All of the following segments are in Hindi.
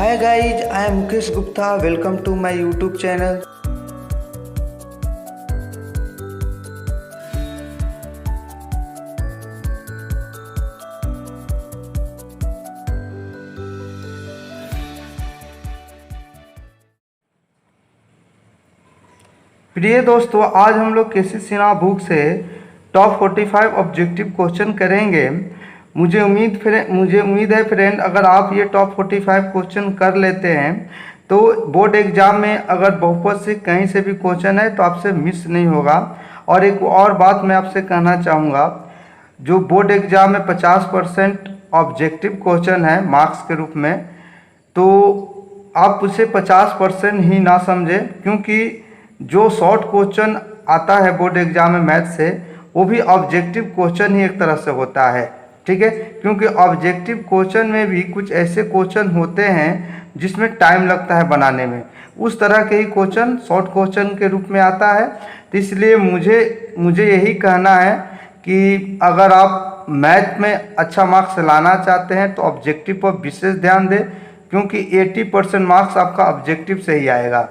Hi guys, I am Mukesh Gupta. Welcome to my YouTube channel. प्रिय दोस्तों, आज हम लोग केसी सिन्हा बुक से टॉप 45 ऑब्जेक्टिव क्वेश्चन करेंगे। मुझे उम्मीद है फ्रेंड, अगर आप ये टॉप 45 क्वेश्चन कर लेते हैं तो बोर्ड एग्जाम में अगर बहुपद से कहीं से भी क्वेश्चन है तो आपसे मिस नहीं होगा। और एक और बात मैं आपसे कहना चाहूँगा, जो बोर्ड एग्जाम में 50% ऑब्जेक्टिव क्वेश्चन है मार्क्स के रूप में, तो आप उसे 50% ही ना समझें, क्योंकि जो शॉर्ट क्वेश्चन आता है बोर्ड एग्जाम में मैथ से, वो भी ऑब्जेक्टिव क्वेश्चन ही एक तरह से होता है। ठीक है, क्योंकि ऑब्जेक्टिव क्वेश्चन में भी कुछ ऐसे क्वेश्चन होते हैं जिसमें टाइम लगता है बनाने में, उस तरह के ही क्वेश्चन शॉर्ट क्वेश्चन के रूप में आता है। तो इसलिए मुझे यही कहना है कि अगर आप मैथ में अच्छा मार्क्स लाना चाहते हैं तो ऑब्जेक्टिव पर विशेष ध्यान दें, क्योंकि 80% मार्क्स आपका ऑब्जेक्टिव से ही आएगा।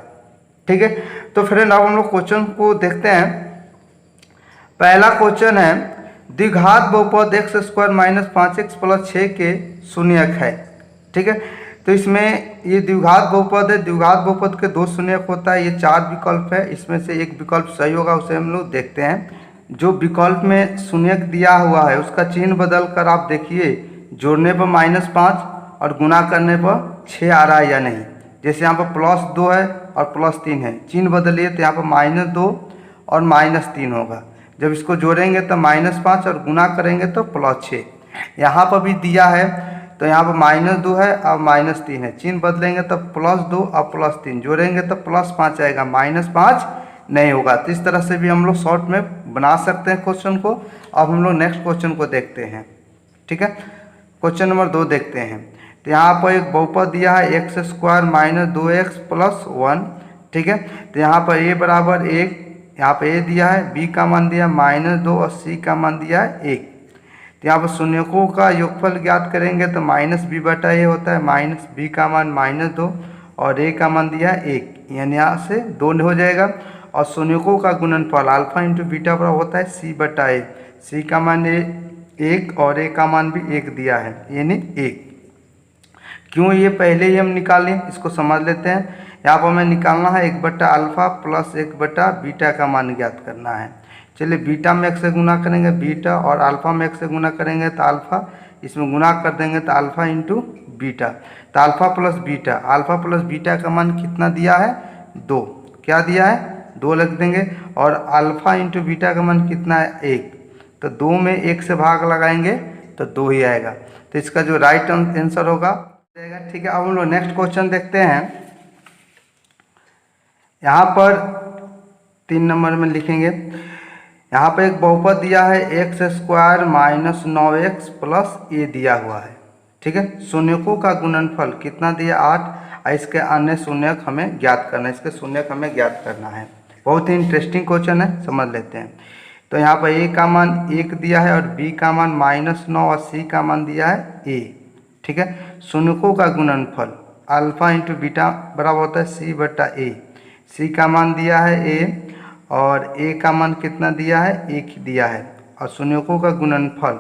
ठीक है, तो फ्रेंड अब हम लोग क्वेश्चन को देखते हैं। पहला क्वेश्चन है, द्विघात बहुपद x square minus 5x plus 6 के शून्यक है। ठीक है, तो इसमें ये द्विघात बहुपद है। द्विघात बहुपद के दो शून्यक होता है। ये 4 विकल्प है, इसमें से एक विकल्प सही होगा, उसे हम लोग देखते हैं। जो विकल्प में शून्यक दिया हुआ है उसका चिन्ह बदल कर आप देखिए, जोड़ने पर -5 और गुना करने पर 6 आ रहा है या नहीं। जैसे यहाँ पर +2 है और +3 है, चिन्ह बदलिए तो यहाँ पर -2 और -3 होगा। जब इसको जोड़ेंगे तो -5 और गुना करेंगे तो +6। यहाँ पर भी दिया है, तो यहाँ पर -2 है और -3 है, चिन्ह बदलेंगे तो +2 और +3, जोड़ेंगे तो +5 आएगा, -5 नहीं होगा। तो इस तरह से भी हम लोग शॉर्ट में बना सकते हैं क्वेश्चन को। अब हम लोग नेक्स्ट क्वेश्चन को देखते हैं। ठीक है, क्वेश्चन नंबर 2 देखते हैं। तो यहाँ पर एक बहुपद दिया है x square minus 2x plus 1। ठीक है, तो यहाँ पर a बराबर 1, यहाँ पे a दिया है, b का मान दिया -2 और c का मान दिया है 1। तो यहाँ पर शून्यकों का योगफल ज्ञात करेंगे तो -b/a होता है। -b का मान -2 और a का मान दिया है 1, यानी यहाँ से 2 हो जाएगा। और शून्यकों का गुणनफल अल्फा इंटू बीटा बराबर होता है c/a। c का मान 1 और a का मान भी 1 दिया है, यानी 1। क्यों ये पहले ही हम निकालें, इसको समझ लेते हैं। यहाँ पर हमें निकालना है 1/अल्फा प्लस 1/बीटा का मान ज्ञात करना है। चलिए, बीटा में 1 से गुना करेंगे बीटा, और अल्फा में 1 से गुना करेंगे तो अल्फा, इसमें गुना कर देंगे तो अल्फा इंटू बीटा। तो अल्फा प्लस बीटा का मान कितना दिया है, 2। क्या दिया है, 2 लिख देंगे। और अल्फा इंटू बीटा का मान कितना है, 1। तो 2 में 1 से भाग लगाएंगे तो 2 ही आएगा। तो इसका जो राइट आंसर होगा। ठीक है, अब हम लोग नेक्स्ट क्वेश्चन देखते हैं। यहाँ पर 3 नंबर में लिखेंगे। यहाँ पर एक बहुपद दिया है x square minus 9x plus a दिया हुआ है। ठीक है, शून्यकों का गुणनफल कितना दिया, 8। और इसके अन्य शून्यक हमें ज्ञात करना है, इसके शून्यक हमें ज्ञात करना है। बहुत ही इंटरेस्टिंग क्वेश्चन है, समझ लेते हैं। तो यहाँ पर a का मान 1 दिया है और b का मान -9 और c का मान दिया है a। ठीक है, शून्यकों का गुणनफल अल्फा इंटू बीटा बराबर होता है c/a। c का मान दिया है a और a का मान कितना दिया है, 1 दिया है। और शून्यकों का गुणनफल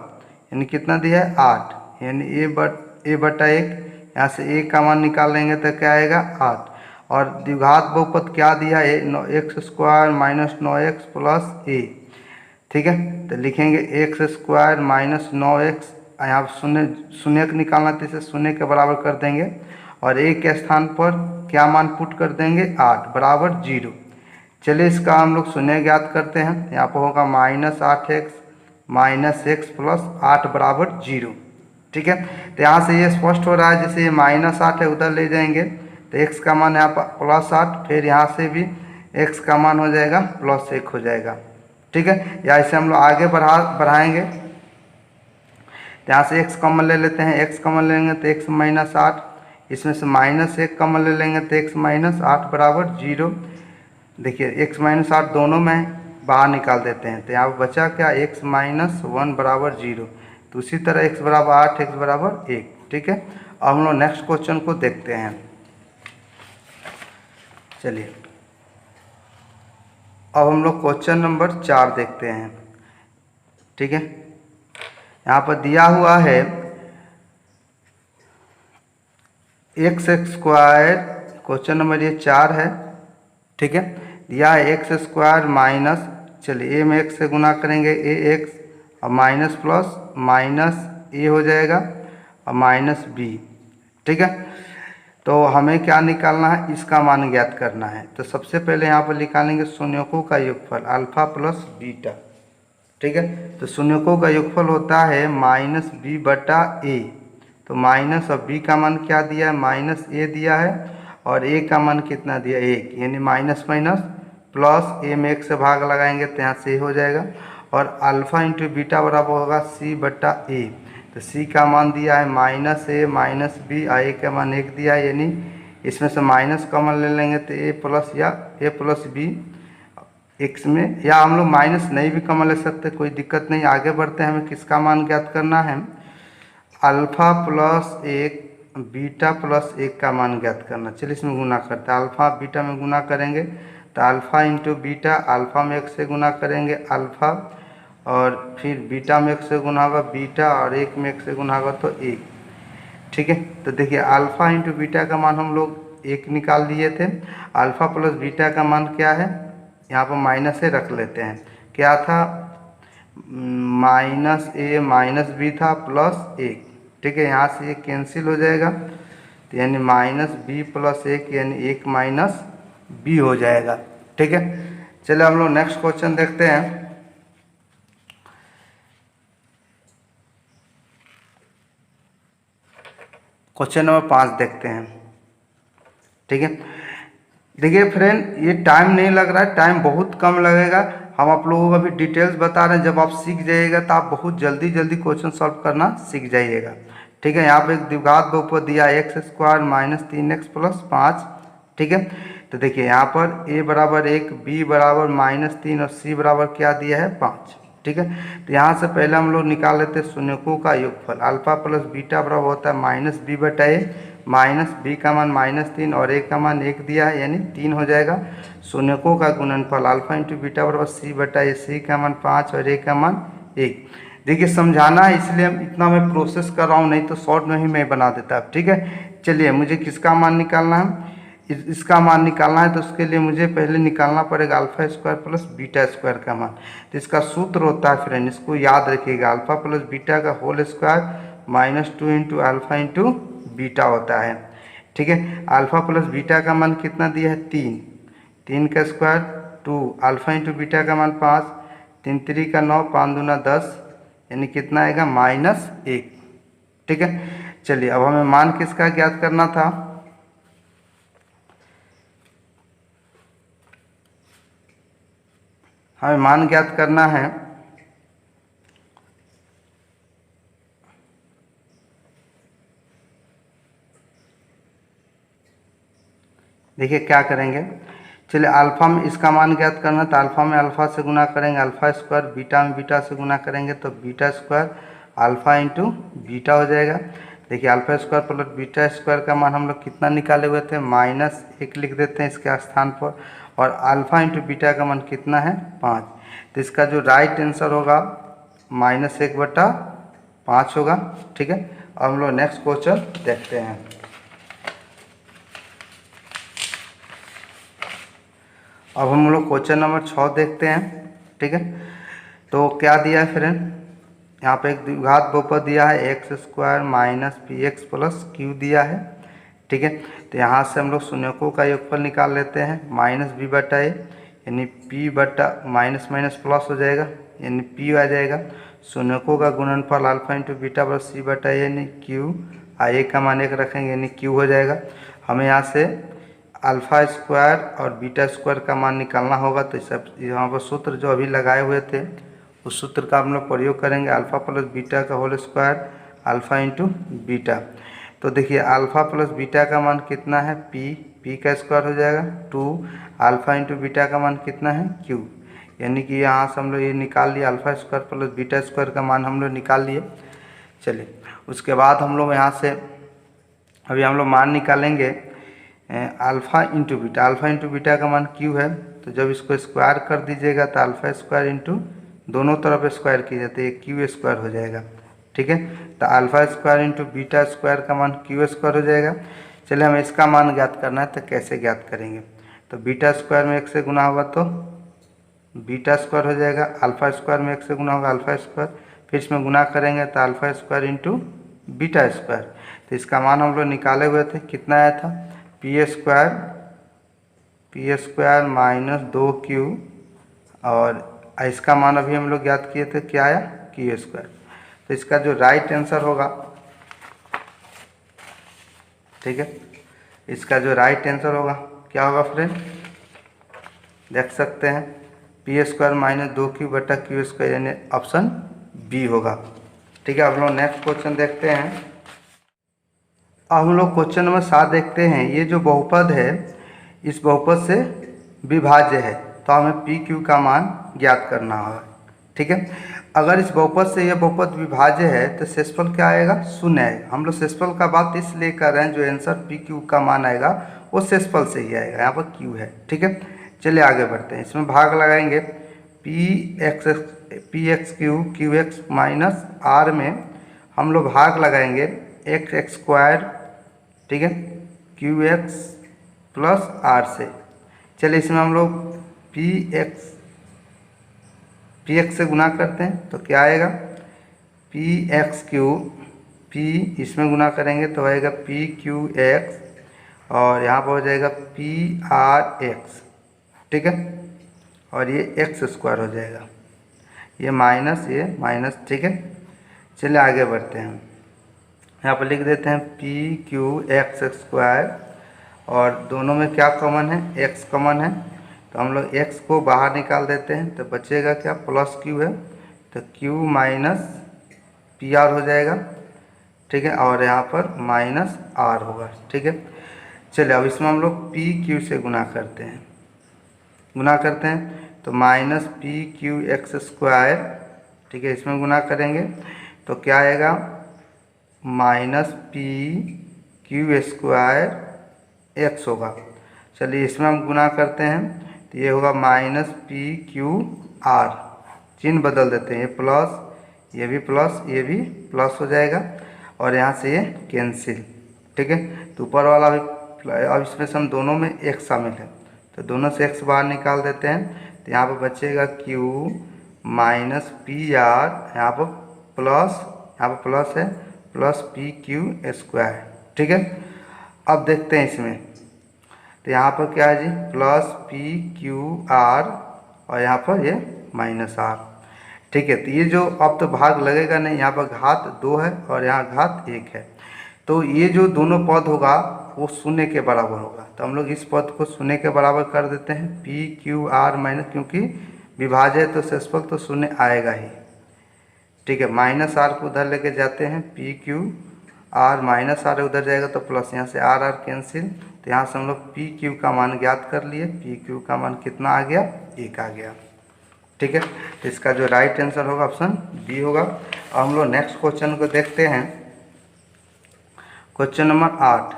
यानी कितना दिया है, 8, यानी a/1। यहाँ से a का मान निकाल लेंगे तो क्या आएगा, 8। और द्विघात बहुपद क्या दिया है, x square minus 9x plus a। ठीक है, तो लिखेंगे x स्क्वायर माइनस 9x, यहाँ शून्यक निकालना तो इसे शून्य के बराबर कर देंगे, और a के स्थान पर क्या मान पुट कर देंगे, 8 बराबर 0। चलिए, इसका हम लोग शून्य ज्ञात करते हैं। यहाँ पर होगा -8x माइनस x प्लस 8 बराबर 0। ठीक है, तो यहाँ से ये स्पष्ट हो रहा है, जैसे ये -8 है उधर ले जाएंगे तो x का मान यहाँ पर +8, फिर यहाँ से भी x का मान हो जाएगा +1 हो जाएगा। ठीक है, या इसे हम लोग आगे बढ़ाएंगे। यहाँ से x कॉमन ले लेते हैं, x कॉमन लेंगे तो x -8, इसमें से -1 कॉमन ले लेंगे तो x -8 बराबर 0। देखिए, x -8 दोनों में बाहर निकाल देते हैं तो यहाँ पर बचा क्या, x-1 बराबर 0। तो उसी तरह x बराबर 8, x बराबर 1। ठीक है, अब हम लोग नेक्स्ट क्वेश्चन को देखते हैं। चलिए अब हम लोग क्वेश्चन नंबर 4 देखते हैं। ठीक है, यहाँ पर दिया हुआ है एक्स स्क्वायर, क्वेश्चन नंबर ये 4 है। ठीक है, दिया है एक्स स्क्वायर माइनस, चलिए ए में एक्स से गुना करेंगे ए एक्स, और माइनस प्लस माइनस ए हो जाएगा और माइनस बी। ठीक है, तो हमें क्या निकालना है, इसका मान ज्ञात करना है। तो सबसे पहले यहाँ पर निकालेंगे शून्यकों का योगफल अल्फा प्लस बीटा। ठीक है, तो शून्यकों का योगफल होता है माइनस बी बटा ए। तो माइनस और बी का मान क्या दिया है, माइनस ए दिया है, और ए का मान कितना दिया, 1, यानी माइनस माइनस प्लस, ए में 1 से भाग लगाएंगे तो यहाँ से हो जाएगा, और अल्फा इंटू बीटा बराबर होगा सी बटा ए। तो सी का मान दिया है माइनस ए माइनस बी, और ए का मान 1 दिया है, यानी इसमें से माइनस कॉमन ले लेंगे तो ए प्लस या ए प्लस बी एक्स में, या हम लोग माइनस नहीं भी कॉमन ले सकते, कोई दिक्कत नहीं। आगे बढ़ते हैं, हमें किसका मान ज्ञात करना है, अल्फ़ा प्लस 1 बीटा प्लस 1 का मान ज्ञात करना। चलिए इसमें गुना करते हैं, अल्फ़ा बीटा में गुना करेंगे तो अल्फ़ा इंटू बीटा, अल्फ़ा में 1 से गुना करेंगे अल्फ़ा, और फिर बीटा में 1 से गुना होगा बीटा, और 1 में 1 से गुना होगा तो 1। ठीक है, तो देखिए अल्फ़ा इंटू बीटा का मान हम लोग 1 निकाल लिए थे। अल्फ़ा प्लस बीटा का मान क्या है, यहाँ पर माइनस से रख लेते हैं, क्या था, माइनस ए माइनस बी था प्लस 1। ठीक है, यहाँ से ये कैंसिल हो जाएगा, तो यानी माइनस बी प्लस 1 यानी 1 माइनस बी हो जाएगा। ठीक है, चलिए हम लोग नेक्स्ट क्वेश्चन देखते हैं। क्वेश्चन नंबर 5 देखते हैं। ठीक है, देखिए फ्रेंड, ये टाइम नहीं लग रहा है, टाइम बहुत कम लगेगा। हम आप लोगों को अभी डिटेल्स बता रहे हैं, जब आप सीख जाइएगा तो आप बहुत जल्दी जल्दी क्वेश्चन सॉल्व करना सीख जाइएगा। ठीक है, यहाँ पे एक द्विघात बहुपद दिया है x square minus 3x plus 5। ठीक है, तो देखिए यहाँ पर a बराबर 1, b बराबर माइनस 3 और c बराबर क्या दिया है 5। ठीक है, तो यहाँ से पहले हम लोग निकाल लेते हैं शून्यकों का योगफल। अल्फा प्लस बीटा बराबर होता है माइनस बी बटा ए, माइनस बी का मान माइनस 3 और ए का मान 1 दिया है, यानी 3 हो जाएगा। शून्यकों का गुणनफल अल्फा इंटू बीटा बराबर सी बटा ए, सी का मान 5 और ए का मान 1। देखिए समझाना है इसलिए इतना मैं प्रोसेस कर रहा हूँ, नहीं तो शॉर्ट में ही मैं बना देता। ठीक है, चलिए मुझे किसका मान निकालना है, इसका मान निकालना है, तो उसके लिए मुझे पहले निकालना पड़ेगा alpha square plus beta square का मान। तो इसका सूत्र होता है फ्रेंड, इसको याद रखिएगा, अल्फा प्लस बीटा का whole square minus 2 into alpha into beta होता है। ठीक है, अल्फा प्लस बीटा का मान कितना दिया है 3, 3 का स्क्वायर 2, अल्फा इंटू बीटा का मान 5, 3 3 का 9, 5 दूना 10, यानी कितना आएगा -1। ठीक है, चलिए अब हमें मान किसका ज्ञात करना था, हमें मान ज्ञात करना है देखिए क्या करेंगे, चलिए अल्फ़ा में इसका मान ज्ञात करना, तो अल्फ़ा में अल्फ़ा से गुना करेंगे अल्फ़ा स्क्वायर, बीटा में बीटा से गुना करेंगे तो beta square alpha into beta हो जाएगा। देखिए alpha square plus beta square का मान हम लोग कितना निकाले हुए थे, -1 लिख देते हैं इसके स्थान पर, और अल्फ़ा इंटू बीटा का मान कितना है 5। तो इसका जो राइट आंसर होगा -1/5 होगा। ठीक है, अब हम लोग नेक्स्ट क्वेश्चन देखते हैं। अब हम लोग क्वेश्चन नंबर 6 देखते हैं। ठीक है, तो क्या दिया है फ्रेंड, यहाँ पे एक द्विघात बहुपद दिया है x square minus P x plus Q दिया है। ठीक है, तो यहाँ से हम लोग शून्यकों का योगफल निकाल लेते हैं, माइनस बी बटा ए, यानी पी बटा माइनस माइनस प्लस हो जाएगा, यानी पी आ जाएगा। शून्यकों का गुणनफल अल्फा इंटू बीटा प्लस सी बटा ए यानी क्यू, ए का मान 1 रखेंगे यानी क्यू हो जाएगा। हमें यहाँ से अल्फ़ा स्क्वायर और बीटा स्क्वायर का मान निकालना होगा, तो सब यहाँ पर सूत्र जो अभी लगाए हुए थे उस सूत्र का हम लोग प्रयोग करेंगे, अल्फ़ा प्लस बीटा का whole square alpha into beta. तो देखिए अल्फ़ा प्लस बीटा का मान कितना है पी का स्क्वायर हो जाएगा 2, अल्फ़ा इंटू बीटा का मान कितना है क्यू, यानी कि यहाँ से हम लोग ये निकाल लिए, alpha square plus beta square का मान हम लोग निकाल लिए। चलिए उसके बाद हम लोग यहाँ से अभी हम लोग मान निकालेंगे alpha into beta. Alpha into beta का मान क्यू है, तो जब इसको स्क्वायर कर दीजिएगा तो अल्फ़ा स्क्वायर इंटू दोनों तरफ स्क्वायर की जाती है, क्यू स्क्वायर हो जाएगा। ठीक है, तो alpha square into beta square का मान क्यू स्क्वायर हो जाएगा। चलिए हमें इसका मान ज्ञात करना है, तो कैसे ज्ञात करेंगे? तो बीटा स्क्वायर में 1 से गुना होगा तो बीटा स्क्वायर हो जाएगा, अल्फ़ा स्क्वायर में 1 से गुना होगा अल्फ़ा स्क्वायर, फिर इसमें गुना करेंगे तो alpha square into beta square. तो इसका मान हम लोग निकाले हुए थे, कितना आया था? पी स्क्वायर माइनस 2q, और इसका मान अभी हम लोग ज्ञात किए थे, क्या आया? Q square. तो इसका जो राइट आंसर होगा, ठीक है, इसका जो राइट आंसर होगा क्या होगा फ्रेंड? देख सकते हैं, पी स्क्वायर माइनस 2q बटा क्यू स्क्वायर, यानी ऑप्शन बी होगा। ठीक है, अब हम लोग नेक्स्ट क्वेश्चन देखते हैं। अब हम लोग क्वेश्चन नंबर 7 देखते हैं। ये जो बहुपद है इस बहुपद से विभाज्य है, तो हमें पी क्यू का मान ज्ञात करना होगा। ठीक है, अगर इस बहुपद से यह बहुपद विभाज्य है तो शेषफल क्या आएगा? शून्य आएगा। हम लोग शेषफल का बात इसलिए कर रहे हैं, जो आंसर पी क्यू का मान आएगा वो शेषफल से ही आएगा, यहाँ पर क्यू है। ठीक है, चलिए आगे बढ़ते हैं। इसमें भाग लगाएंगे, P X Q X minus R में हम लोग भाग लगाएंगे एक्स स्क्वायर, ठीक है, क्यू एक्स प्लस आर से। चलिए इसमें हम लोग पी एक्स से गुना करते हैं तो क्या आएगा? पी एक्स क्यू, पी इसमें गुना करेंगे तो आएगा पी क्यू एक्स, और यहाँ पर हो जाएगा पी आर एक्स। ठीक है, और ये एक्स स्क्वायर हो जाएगा, ये माइनस। ठीक है, चलिए आगे बढ़ते हैं। यहाँ पर लिख देते हैं पी क्यू एक्स स्क्वायर, और दोनों में क्या कॉमन है? एक्स कॉमन है, तो हम लोग एक्स को बाहर निकाल देते हैं तो बचेगा क्या? प्लस क्यू है, तो क्यू माइनस पी आर हो जाएगा। ठीक है, और यहाँ पर माइनस आर होगा। ठीक है, चलिए अब इसमें हम लोग पी क्यू से गुना करते हैं तो minus P Q x square. ठीक है, इसमें गुना करेंगे तो क्या आएगा? Minus P Q square x होगा। चलिए इसमें हम गुना करते हैं तो ये होगा माइनस पी क्यू आर, चिन्ह बदल देते हैं, ये प्लस, ये भी प्लस, ये भी प्लस हो जाएगा, और यहाँ से ये कैंसिल। ठीक है, तो ऊपर वाला भी, अब इसमें से हम दोनों में एक्स शामिल है तो दोनों से एक्स बाहर निकाल देते हैं, तो यहाँ पर बचेगा क्यू माइनस पी आर, यहाँ पर प्लस है, प्लस पी क्यू स्क्वायर। ठीक है, अब देखते हैं इसमें, तो यहाँ पर क्या है जी? प्लस पी क्यू आर, और यहाँ पर ये माइनस आर। ठीक है, तो ये जो अब तो भाग लगेगा नहीं, यहाँ पर घात 2 है और यहाँ घात 1 है, तो ये जो दोनों पद होगा वो शून्य के बराबर होगा। तो हम लोग इस पद को शून्य के बराबर कर देते हैं, पी क्यू आर माइनस, क्योंकि विभाज्य है तो शेषफल तो शून्य आएगा ही। ठीक है, माइनस आर को उधर लेके जाते हैं, P Q R minus R उधर जाएगा तो प्लस, यहाँ से आर कैंसिल, तो यहाँ से हम लोग पी क्यू का मान ज्ञात कर लिए। पी क्यू का मान कितना आ गया? 1 आ गया। ठीक है, तो इसका जो राइट आंसर होगा ऑप्शन बी होगा। अब हम लोग नेक्स्ट क्वेश्चन को देखते हैं, क्वेश्चन नंबर 8।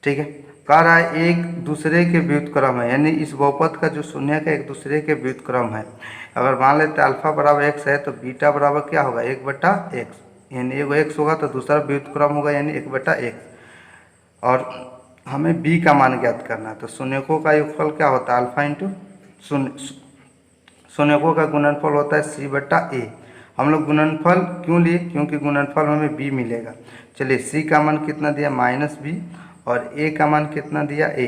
ठीक है, कह रहा है एक दूसरे के व्युत्क्रम है, यानी इस बहुपद का जो शून्य का एक दूसरे के व्युत्क्रम है। अगर मान लेते हैं अल्फा बराबर एक्स है तो बीटा बराबर क्या होगा? 1/x, यानी एगो एक्स होगा तो दूसरा व्युत्क्रम होगा, यानी 1/x। और हमें b का मान ज्ञात करना है, तो शून्यकों का योगफल क्या होता है? अल्फा इंटू शून्यकों का गुणनफल होता है c/a। हम लोग गुणनफल क्यों लिए? क्योंकि गुणनफल में हमें b मिलेगा। चलिए c का मान कितना दिया? -b, और a का मान कितना दिया? a,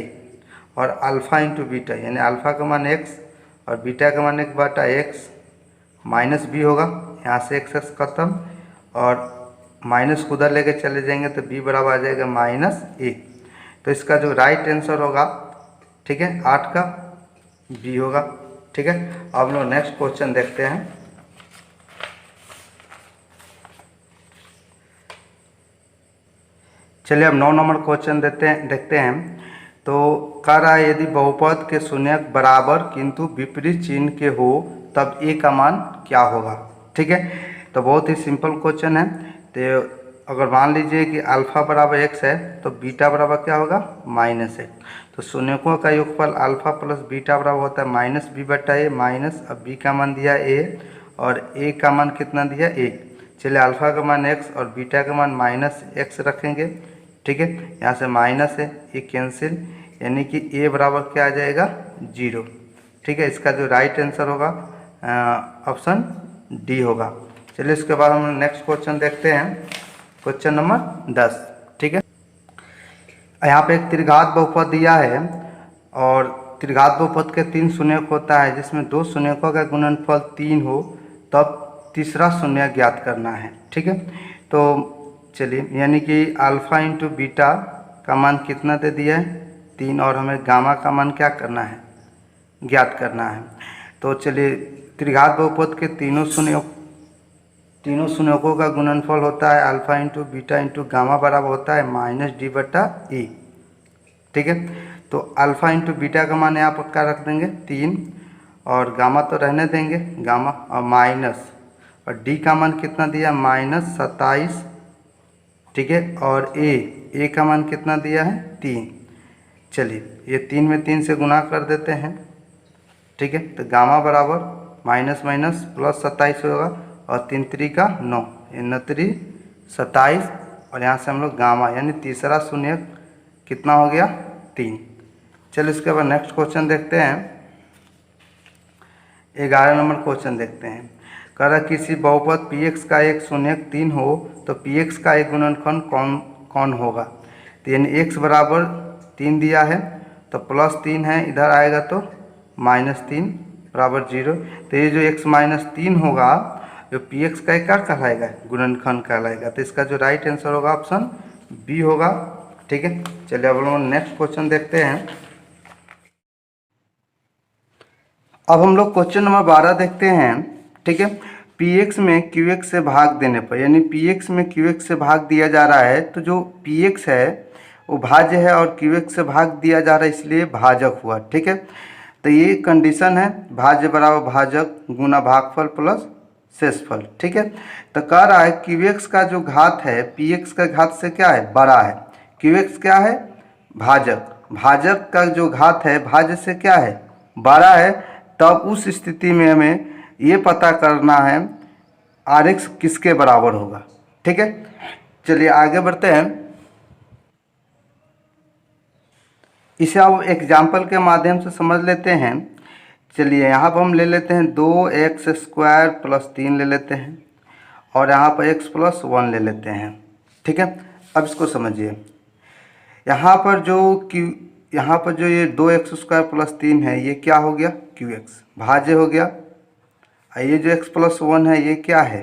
और अल्फ़ा इंटू बीटा, यानी अल्फ़ा का मान x और बीटा का मान 1/x माइनस b होगा। यहाँ से x खत्म, और माइनस को उधर लेके चले जाएंगे तो b बराबर आ जाएगा -a। तो इसका जो राइट आंसर होगा, ठीक है, 8 का b होगा। ठीक है, अब हम लोग नेक्स्ट क्वेश्चन देखते हैं। चलिए अब 9 नंबर क्वेश्चन देखते हैं। तो कह रहा है यदि बहुपद के शून्यक बराबर किंतु विपरीत चिन्ह के हो तब a का मान क्या होगा? ठीक है, तो बहुत ही सिंपल क्वेश्चन है। तो अगर मान लीजिए कि अल्फ़ा बराबर एक्स है तो बीटा बराबर क्या होगा माइनस एक्स। तो शून्यकों का योगफल अल्फ़ा प्लस बीटा बराबर होता है माइनस बी बटा ए माइनस, अब बी का मान दिया ए और ए का मान कितना दिया एक। चलिए अल्फ़ा का मान एक्स और बीटा का मान माइनस एक्स रखेंगे। ठीक है, यहाँ से माइनस है ये कैंसिल, यानी कि ए बराबर क्या आ जाएगा 0। ठीक है, इसका जो राइट आंसर होगा ऑप्शन डी होगा। चलिए इसके बाद हम नेक्स्ट क्वेश्चन देखते हैं, क्वेश्चन नंबर 10। ठीक है, यहाँ पे एक त्रिघात बहुपद दिया है और त्रिघात बहुपद के 3 शून्यक होता है, जिसमें 2 शून्यकों का गुणनफल 3 हो तब तीसरा शून्य ज्ञात करना है। ठीक है, तो चलिए यानी कि अल्फ़ा इंटू बीटा का मान कितना दे दिया है 3 और हमें गामा का मान क्या करना है ज्ञात करना है। तो चलिए त्रिघात बहुपद के तीनों शून्यकों का गुणनफल होता है alpha into beta into gamma बराबर होता है माइनस डी बटा ई। ठीक है, तो अल्फ़ा इंटू बीटा का मान यहाँ पर क्या रख देंगे 3 और गामा तो रहने देंगे गामा और माइनस, और डी का मान कितना दिया -27। ठीक है, और ए का मान कितना दिया है 3। चलिए ये 3 में 3 से गुना कर देते हैं। ठीक है, तो गामा बराबर माइनस माइनस प्लस 27 होगा और 3 3 का 9, 9 3 27 और यहाँ से हम लोग गामा यानी तीसरा शून्य कितना हो गया 3। चलिए इसके बाद नेक्स्ट क्वेश्चन देखते हैं, 11 नंबर क्वेश्चन देखते हैं। कह रहा किसी बहुपद px का एक शून्यक 3 हो तो px का एक गुणनखंड कौन होगा। तो यानी x बराबर 3 दिया है तो प्लस 3 है, इधर आएगा तो -3 बराबर 0। तो ये जो x -3 होगा जो px का क्या कहलाएगा गुणनखंड कहलाएगा। तो इसका जो राइट आंसर होगा ऑप्शन बी होगा। ठीक है, चलिए अब हम नेक्स्ट क्वेश्चन देखते हैं। अब हम लोग क्वेश्चन नंबर 12 देखते हैं। ठीक है, px में qx से भाग देने पर यानी px में qx से भाग दिया जा रहा है, तो जो px है वो भाज्य है और qx से भाग दिया जा रहा है इसलिए भाजक हुआ। ठीक है, तो ये कंडीशन है भाज्य बराबर भाजक गुना भागफल प्लस शेषफल। ठीक है, तो कह रहा है qx का जो घात है px का घात से क्या है बड़ा है। qx क्या है भाजक, भाजक का जो घात है भाज्य से क्या है बड़ा है, तब उस स्थिति में हमें ये पता करना है Rx किसके बराबर होगा। ठीक है, चलिए आगे बढ़ते हैं। इसे अब एग्जाम्पल के माध्यम से समझ लेते हैं। चलिए यहाँ पर हम ले लेते हैं 2x² + 3 ले लेते हैं और यहाँ पर x + 1 ले लेते हैं। ठीक है, अब इसको समझिए। यहाँ पर जो ये 2x² + 3 है ये क्या हो गया qx भाज्य हो गया, ये जो x + 1 है ये क्या है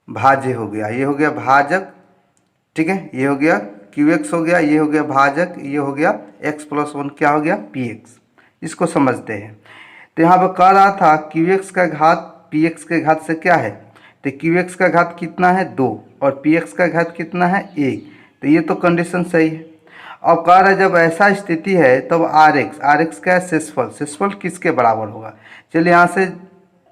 भाज्य हो गया, ये हो गया भाजक। ठीक है, ये हो गया qx हो गया, ये हो गया भाजक, ये हो गया x + 1 क्या हो गया px। इसको समझते हैं। तो यहाँ पर कह रहा था qx का घात px के घात से क्या है, तो qx का घात कितना है 2 और px का घात कितना है 1। तो ये तो कंडीशन सही है। अब कह रहा है जब ऐसा स्थिति है तब Rx क्या है शेषफल किसके बराबर होगा। चलिए यहाँ से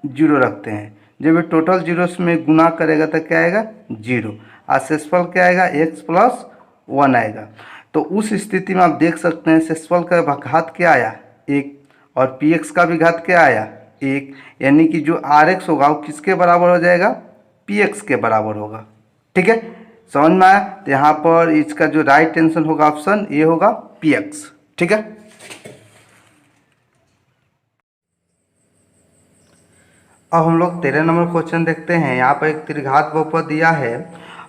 0 रखते हैं, जब ये टोटल जीरोस में गुना करेगा तो क्या आएगा 0 और शेषफल क्या आएगा x + 1 आएगा। तो उस स्थिति में आप देख सकते हैं शेषफल का घात क्या आया 1 और px का भी घात क्या आया 1, यानी कि जो Rx होगा वो किसके बराबर हो जाएगा px के बराबर होगा। ठीक है, समझ में आया। तो यहाँ पर इसका जो राइट आंसर होगा ऑप्शन ए होगा px। ठीक है, अब हम लोग 13 नंबर क्वेश्चन देखते हैं। यहाँ पर एक त्रिघात बहुपद दिया है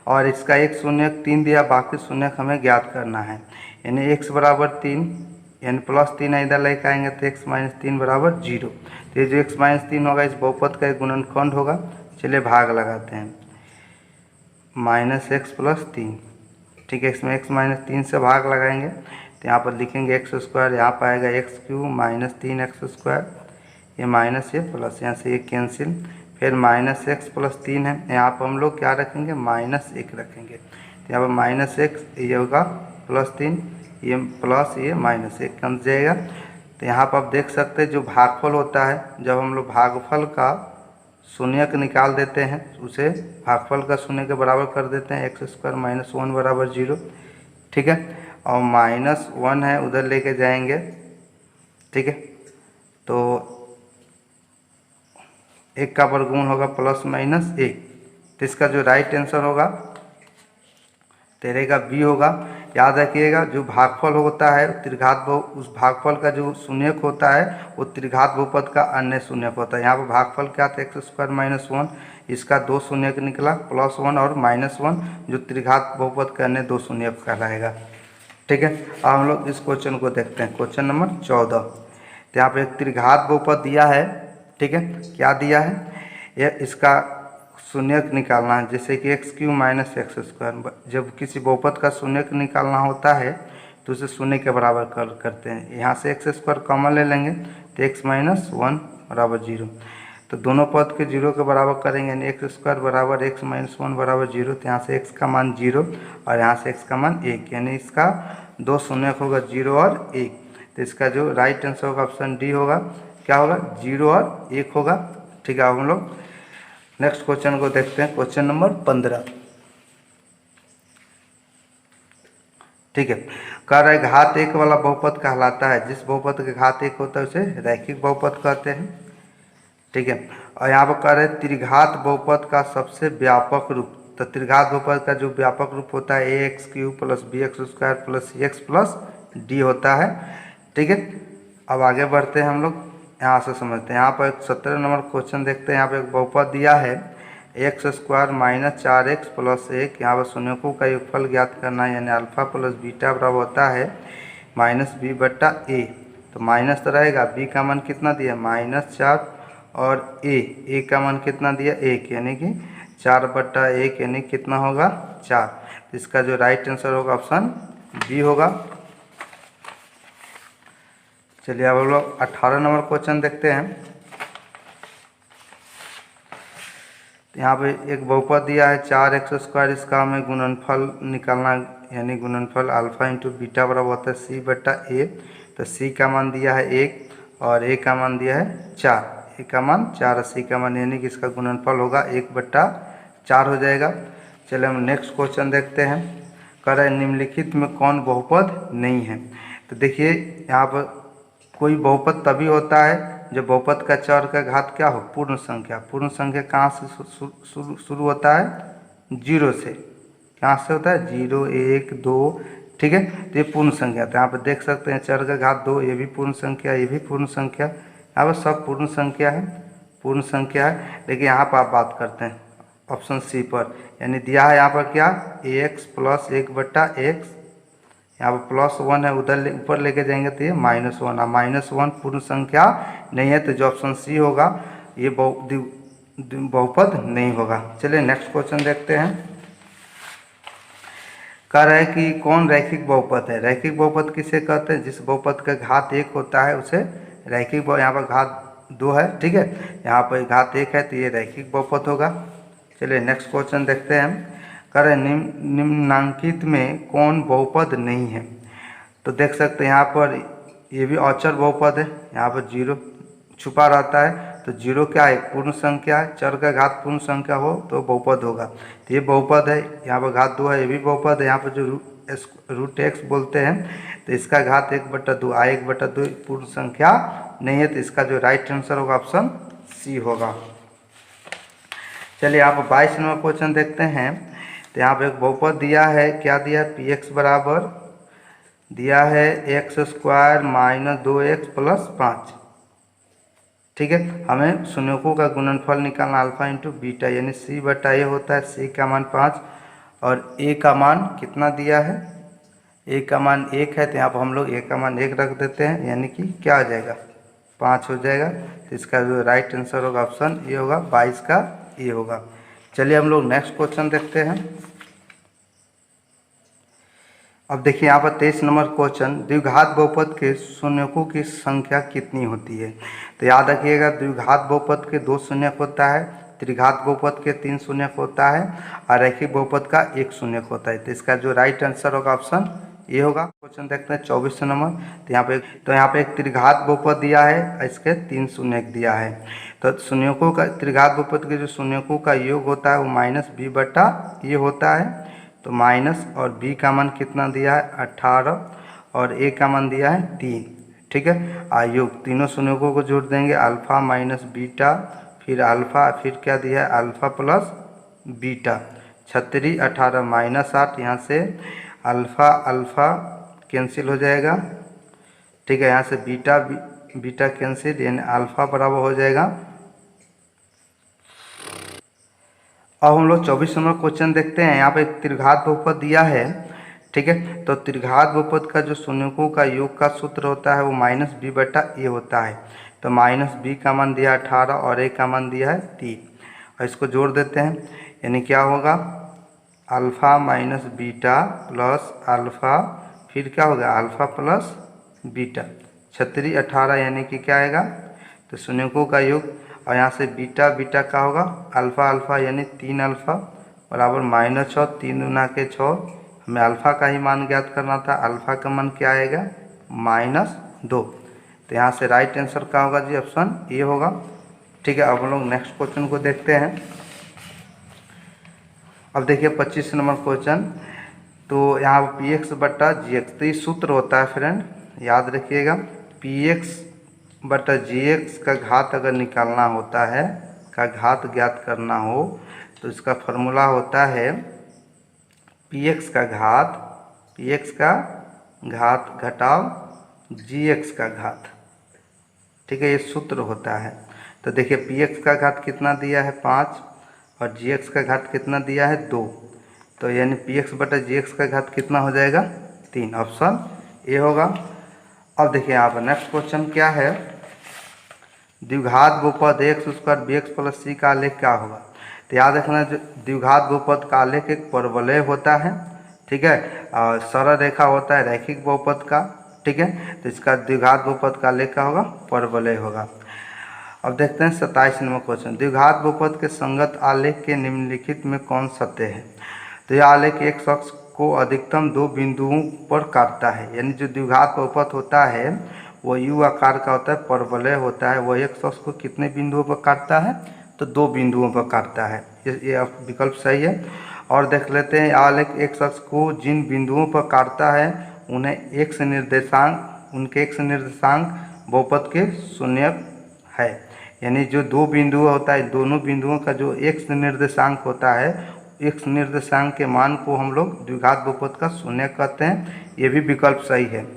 और इसका एक शून्यक 3 दिया, बाकी शून्यक हमें ज्ञात करना है। यानी x बराबर 3 यानी +3 है, इधर लेकर आएंगे तो x - 3 बराबर 0। तो ये जो x - 3 होगा इस बहुपद का एक गुणनखंड होगा। चलिए भाग लगाते हैं -x + 3। ठीक है, इसमें x - 3 से भाग लगाएंगे तो यहाँ पर लिखेंगे x², यहाँ पर आएगा x³ - 3x², ये माइनस ये प्लस, यहाँ से ये कैंसिल, फिर -x + 3 है, यहाँ पर हम लोग क्या रखेंगे -1 रखेंगे। तो यहाँ पर -x ये होगा +3 ये प्लस ये -1 कम जाएगा। तो यहाँ पर आप देख सकते हैं जो भागफल होता है, जब हम लोग भागफल का शून्यक निकाल देते हैं, उसे भागफल का शून्य के बराबर कर देते हैं। एक्स स्क्वायर माइनस 1 बराबर 0, ठीक है। और -1 है उधर लेके जाएंगे, ठीक है। तो 1 का वर्गमूल होगा +-1, तो इसका जो राइट आंसर होगा 13 का बी होगा। याद रखिएगा जो भागफल होता है त्रिघात उस भागफल का जो शून्यक होता है वो त्रिघात बहुपद का अन्य शून्यक होता है। यहाँ पर भागफल क्या था, एक्स स्क्वायर माइनस 1, इसका 2 शून्यक निकला, +1 और -1 जो त्रिघात बहुपद का अन्य 2 शून्यक कहलाएगा, ठीक है। अब हम लोग इस क्वेश्चन को देखते हैं, क्वेश्चन नंबर 14। तो यहाँ पर एक त्रिघात बहुपद दिया है, ठीक है। क्या दिया है, ये इसका शून्यक निकालना है, जैसे कि x³ माइनस एक्स स्क्वायर। जब किसी बहुपद का शून्यक निकालना होता है तो उसे शून्य के बराबर करते हैं। यहाँ से एक्स स्क्वायर कॉमन ले लेंगे तो x माइनस 1 बराबर 0, तो दोनों पद के 0 के बराबर करेंगे, यानी एक्स स्क्वायर बराबर x माइनस 1 बराबर 0। तो यहाँ से x का मान 0 और यहाँ से x का मान 1, यानी इसका 2 शून्यक होगा 0 और 1। तो इसका जो राइट आंसर होगा ऑप्शन डी होगा। क्या होगा, 0 और 1 होगा, ठीक है। अब हम लोग नेक्स्ट क्वेश्चन को देखते हैं, क्वेश्चन नंबर 15, ठीक है। कह रहा है घात 1 वाला बहुपद कहलाता है, जिस बहुपद के घात 1 होता है उसे रैखिक बहुपद कहते हैं, ठीक है। और यहाँ पर कह रहे हैं त्रिघात बहुपद का सबसे व्यापक रूप। तो त्रिघात बहुपद का जो व्यापक रूप होता है ax³ + bx² + cx + d होता है, ठीक है। अब आगे बढ़ते हैं हम लोग, यहाँ से समझते हैं। यहाँ पर 17 नंबर क्वेश्चन देखते हैं। यहाँ पर एक बहुपद दिया है x² - 4x + 1। यहाँ पर शून्यकों का योगफल ज्ञात करना है, यानी अल्फा + बीटा बराबर होता है -b/a। तो माइनस तो रहेगा, b का मान कितना दिया, -4, और a का मान कितना दिया 1, यानी कि 4/1, यानी कितना होगा 4। तो इसका जो राइट आंसर होगा ऑप्शन बी होगा। चलिए अब हम लोग 18 नंबर क्वेश्चन देखते हैं। यहाँ पे एक बहुपद दिया है 4x², इसका हमें गुणनफल निकालना, यानी गुणनफल अल्फा × बीटा बराबर होता है c/a। तो c का मान दिया है 1 और a का मान दिया है 4, a का मान 4 और c का मान, यानी कि इसका गुणनफल होगा 1/4 हो जाएगा। चलिए हम नेक्स्ट क्वेश्चन देखते हैं। कह रहा है निम्नलिखित में कौन बहुपद नहीं है। तो देखिए यहाँ पर कोई बहुपद तभी होता है जब बहुपद का चर का घात क्या हो, पूर्ण संख्या। पूर्ण संख्या कहाँ से शुरू होता है, 0 से। कहाँ से होता है, 0, 1, 2, ठीक है। तो ये पूर्ण संख्या। तो यहाँ पर देख सकते हैं चर का घात 2, ये भी पूर्ण संख्या, ये भी पूर्ण संख्या, यहाँ पर सब पूर्ण संख्या है, पूर्ण संख्या है। लेकिन यहाँ पर आप बात करते हैं ऑप्शन सी पर, यानी दिया है यहाँ पर क्या, ax + 1/x। यहाँ पर +1 है, उधर ऊपर लेके जाएंगे तो ये -1, और -1 पूर्ण संख्या नहीं है, तो जो ऑप्शन सी होगा ये बहुपद नहीं होगा। चलिए नेक्स्ट क्वेश्चन देखते हैं। कह रहा है कि कौन रैखिक बहुपद है। रैखिक बहुपद किसे कहते हैं, जिस बहुपद का घात 1 होता है उसे रैखिक बहुपद। यहाँ पर घात 2 है, ठीक है, यहाँ पर घात 1 है, तो ये रैखिक बहुपद होगा। चलिए नेक्स्ट क्वेश्चन देखते हैं हम। कह रहे निम्नांकित में कौन बहुपद नहीं है। तो देख सकते हैं यहाँ पर ये भी अचर बहुपद है, यहाँ पर 0 छुपा रहता है। तो 0 क्या है, पूर्ण संख्या है, चर का घात पूर्ण संख्या हो तो बहुपद होगा। तो ये बहुपद है, यहाँ पर घात 2 है, ये भी बहुपद है। यहाँ पर जो √x बोलते हैं, तो इसका घात 1/2 आ 1/2 पूर्ण संख्या नहीं है, तो इसका जो राइट आंसर होगा ऑप्शन सी होगा। चलिए आप 22 नंबर क्वेश्चन देखते हैं। तो यहाँ पर एक बहुपद दिया है, क्या दिया है, px बराबर दिया है x² - 2x + 5, ठीक है। हमें शून्यकों का गुणनफल निकालना अल्फा × बीटा, यानी c/a होता है। c का मान 5 और a का मान कितना दिया है, a का मान 1 है, तो यहाँ पर हम लोग a का मान 1 रख देते हैं, यानी कि क्या हो जाएगा, 5 हो जाएगा। तो इसका जो राइट आंसर होगा ऑप्शन ए होगा, 22 का ए होगा। चलिए हम लोग नेक्स्ट क्वेश्चन देखते हैं। अब देखिए यहाँ पर 23 नंबर क्वेश्चन, द्विघात बहुपद के शून्यकों की संख्या कितनी होती है। तो याद रखिएगा द्विघात बहुपद के 2 शून्यक होता है, त्रिघात बहुपद के 3 शून्यक होता है और रैखिक बहुपद का 1 शून्यक होता है। तो इसका जो राइट आंसर होगा ऑप्शन ए होगा। क्वेश्चन देखते हैं 24 नंबर। तो यहाँ पे एक त्रिघात बहुपद दिया है, इसके 3 शून्यक दिया है। तो शून्यकों का त्रिघात बहुपद के जो शून्यकों का योग होता है वो माइनस बी बटा ये होता है। तो माइनस और बी का मान कितना दिया है 18 और ए का मान दिया है 3। ठीक है, योग तीनों शून्यकों को जोड़ देंगे, अल्फा माइनस बीटा, फिर अल्फा, फिर क्या दिया है अल्फा प्लस बीटा। 36 18 माइनस 8, यहाँ से अल्फ़ा अल्फ़ा कैंसिल हो जाएगा। ठीक है, यहाँ से बीटा बीटा कैंसिल, यानी अल्फ़ा बराबर हो जाएगा। अब हम लोग 24 नंबर क्वेश्चन देखते हैं। यहाँ पे एक त्रिघात बहुपद दिया है। ठीक है, तो त्रिघात बहुपद का जो शून्यकों का योग का सूत्र होता है वो माइनस बी बटा ए होता है। तो माइनस बी का मान दिया 18 और ए का मान दिया है 3, और इसको जोड़ देते हैं, यानी क्या होगा alpha minus beta plus alpha, फिर क्या होगा अल्फ़ा प्लस बीटा। 36 18 यानी कि क्या आएगा, तो शून्यकों का योग, और यहाँ से बीटा बीटा का होगा अल्फ़ा अल्फ़ा, यानी 3 अल्फ़ा बराबर -6, 3 गुना के 6। हमें अल्फ़ा का ही मान ज्ञात करना था, अल्फ़ा का मान क्या आएगा -2। तो यहाँ से राइट आंसर क्या होगा जी, ऑप्शन ए होगा। ठीक है, अब हम लोग नेक्स्ट क्वेश्चन को देखते हैं। अब देखिए 25 नंबर क्वेश्चन। तो यहाँ पी एक्स बटा जी एक्स, तो ये सूत्र होता है फ्रेंड, याद रखिएगा। पी एक्स बटा जी एक्स का घात अगर निकालना होता है, का घात ज्ञात करना हो, तो इसका फॉर्मूला होता है पी एक्स का घात घटाव जी एक्स का घात। ठीक है, ये सूत्र होता है। तो देखिए पी एक्स का घात कितना दिया है 5 और जी एक्स का घात कितना दिया है 2। तो यानी पी एक्स बटा जी एक्स का घात कितना हो जाएगा 3, ऑप्शन ए होगा। अब देखिए यहाँ पर नेक्स्ट क्वेश्चन क्या है, द्विघात बहुपद X square B X plus C का आलेख क्या होगा। तो याद रखना जो द्विघात बहुपद का आलेख एक परवलय होता है। ठीक है, और सरल रेखा होता है रैखिक बहुपद का। ठीक है, तो इसका द्विघात बहुपद का आलेख क्या होगा परवलय होगा। अब देखते हैं 27 नंबर क्वेश्चन, द्विघात बहुपद के संगत आलेख के निम्नलिखित में कौन सत्य है। तो यह आलेख एक शख्स को अधिकतम 2 बिंदुओं पर काटता है, यानी जो द्विघात बहुपद होता है वो यू आकार का होता है, परवलय होता है, वह एक शख्स को कितने बिंदुओं पर काटता है, तो 2 बिंदुओं पर काटता है। ये विकल्प सही है। और देख लेते हैं आलेख एक शख्स को जिन बिंदुओं पर काटता है उन्हें एक्स निर्देशांक, उनके एक्स निर्देशांक बहुपद के शून्यक है, यानी जो 2 बिंदु होता है दोनों बिंदुओं का जो एक्स निर्देशांक होता है, एक्स निर्देशांक के मान को हम लोग द्विघात बहुपद का शून्यक कहते हैं। ये भी विकल्प सही है।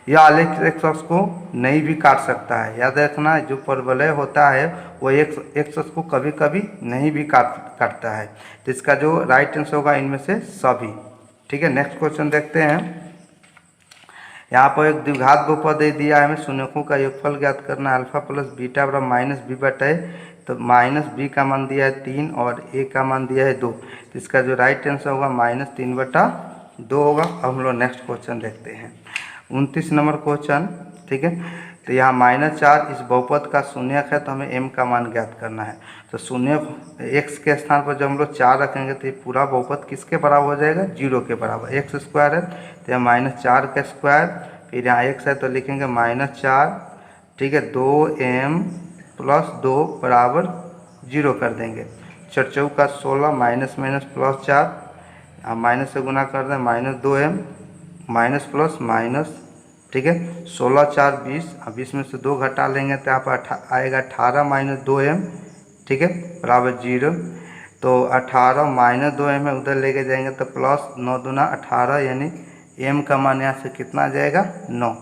यह आलेख एक शख्स को नहीं भी काट सकता है, याद रखना जो परवलय होता है वो एक शख्स को कभी कभी नहीं भी काटता है। तो इसका जो राइट आंसर होगा इनमें से सभी। ठीक है, नेक्स्ट क्वेश्चन देखते हैं। यहाँ पर एक द्विघात बहुपद दिया है, हमें शून्यकों का योगफल ज्ञात करना है, अल्फा प्लस बीटा बराबर माइनस बी बटा ए। तो माइनस बी का मान दिया है 3 और ए का मान दिया है 2। तो इसका जो राइट आंसर होगा -3 बटा 2 होगा। अब हम लोग नेक्स्ट क्वेश्चन देखते हैं 29 नंबर क्वेश्चन। ठीक है, तो यहाँ -4 इस बहुपद का शून्यक है, तो हमें m का मान ज्ञात करना है। तो शून्य x के स्थान पर जब हम लोग 4 रखेंगे तो ये पूरा बहुपद किसके बराबर हो जाएगा 0 के बराबर। एक्स स्क्वायर है तो यहाँ -4 का स्क्वायर, फिर यहाँ x है तो लिखेंगे -4। ठीक है, 2m प्लस 2 बराबर 0 कर देंगे। 4 चौक का 16 माइनस माइनस प्लस 4, माइनस से गुना कर दें -2m माइनस प्लस माइनस। ठीक है, 16 4 20, 20 में से 2 घटा लेंगे तो यहाँ पर आएगा 18 माइनस 2m। ठीक है, बराबर 0। तो 18 माइनस 2m है, उधर लेके जाएंगे तो प्लस 9 दूना 18, यानी m का मान यहाँ से कितना आ जाएगा 9।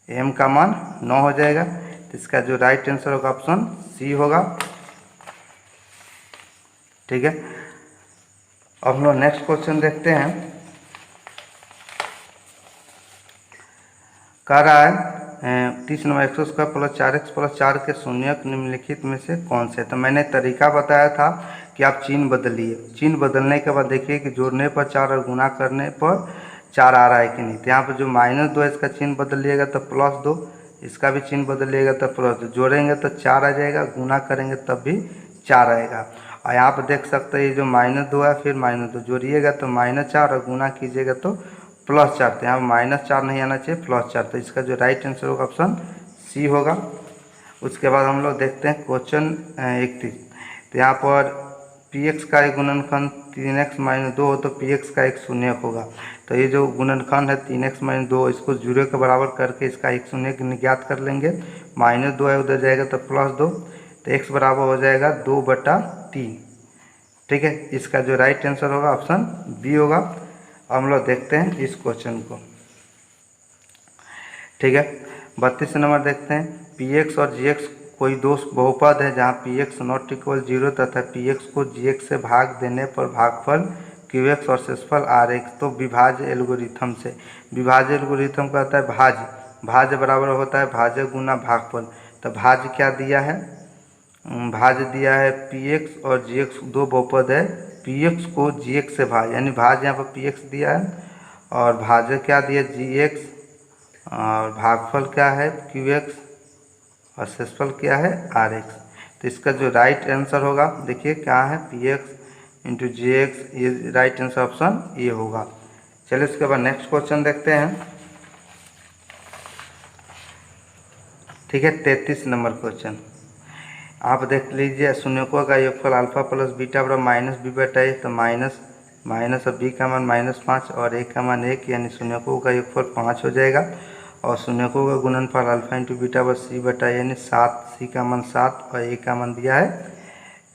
m का मान 9 हो जाएगा। तो इसका जो राइट आंसर होगा ऑप्शन सी होगा। ठीक है, अब हम लोग नेक्स्ट क्वेश्चन देखते हैं। कह रहा है 30 number x square plus 4x plus 4 के शून्यक निम्नलिखित में से कौन से। तो मैंने तरीका बताया था कि आप चिन्ह बदलिए, चिन्ह बदलने के बाद देखिए कि जोड़ने पर 4 और गुना करने पर 4 आ रहा है कि नहीं। तो यहाँ पर जो -2 है इसका चिन्ह बदलिएगा तो +2, इसका भी चिन्ह बदलिएगा तो +2, जोड़ेंगे तो 4 आ जाएगा, गुना करेंगे तब भी 4 आएगा। और यहाँ पर देख सकते हैं ये जो -2 है फिर -2 जोड़िएगा तो -4 और गुना कीजिएगा तो +4, तो यहाँ -4 नहीं आना चाहिए, +4। तो इसका जो राइट आंसर होगा ऑप्शन सी होगा। उसके बाद हम लोग देखते हैं क्वेश्चन 31। तो यहाँ पर px का एक गुणनखंड 3x-2 हो तो px का एक शून्यक होगा। तो ये जो गुणनखंड है 3x-2, इसको 0 के बराबर करके इसका एक शून्यक ज्ञात कर लेंगे। -2 है, उधर जाएगा तो +2, तो x बराबर हो जाएगा 2/3। ठीक है, इसका जो राइट आंसर होगा ऑप्शन बी होगा। हम लोग देखते हैं इस क्वेश्चन को। ठीक है, 32 नंबर देखते हैं। px और gx कोई दो बहुपद है जहाँ px ≠ 0 तथा px को gx से भाग देने पर भागफल qx और शेषफल rx। तो विभाज्य एल्गोरिथम से, विभाज्य एल्गोरिथम कहता है भाज्य, भाज्य बराबर होता है भाज्य गुना भागफल। तो भाज्य क्या दिया है, भाज्य दिया है px और gx दो बहुपद है, px को gx से भाग, यानी भाज्य यहाँ पर px दिया है और भाज्य क्या दिया gx और भागफल क्या है qx और शेषफल क्या है rx। तो इसका जो राइट आंसर होगा देखिए क्या है px इंटू gx, ये राइट आंसर ऑप्शन ये होगा। चलिए उसके बाद नेक्स्ट क्वेश्चन देखते हैं। ठीक है, 33 नंबर क्वेश्चन आप देख लीजिए। शून्यकों का योगफल अल्फा प्लस बीटा बराबर -b/a, तो माइनस और b का मान -5 और a का मान 1, यानी शून्यकों का योगफल 5 हो जाएगा। और शून्यकों का गुणनफल अल्फा इंटू बीटा बराबर c/a, यानी 7, c का मान 7 और a का मान दिया है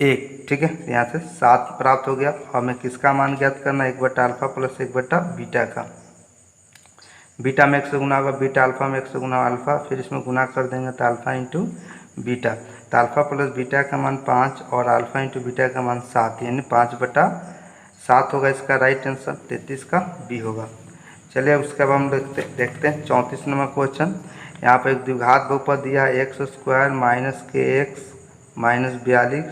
1। ठीक है, यहाँ से 7 प्राप्त हो गया। हमें किसका मान ज्ञात करना है, 1/अल्फा प्लस 1/बीटा का। बीटा में 1 से गुना होगा, बीटा अल्फा में 1 से गुना अल्फा, फिर इसमें गुना कर देंगे तो अल्फा इंटू बीटा। तो अल्फा प्लस बीटा का मान 5 और अल्फा इंटू बीटा का मान 7, यानी 5/7 होगा इसका राइट आंसर। 33 का बी होगा। चलिए उसके बाद हम देखते हैं 34 नंबर क्वेश्चन। यहाँ पर एक द्विघात बहुपद दिया है x² - kx - 42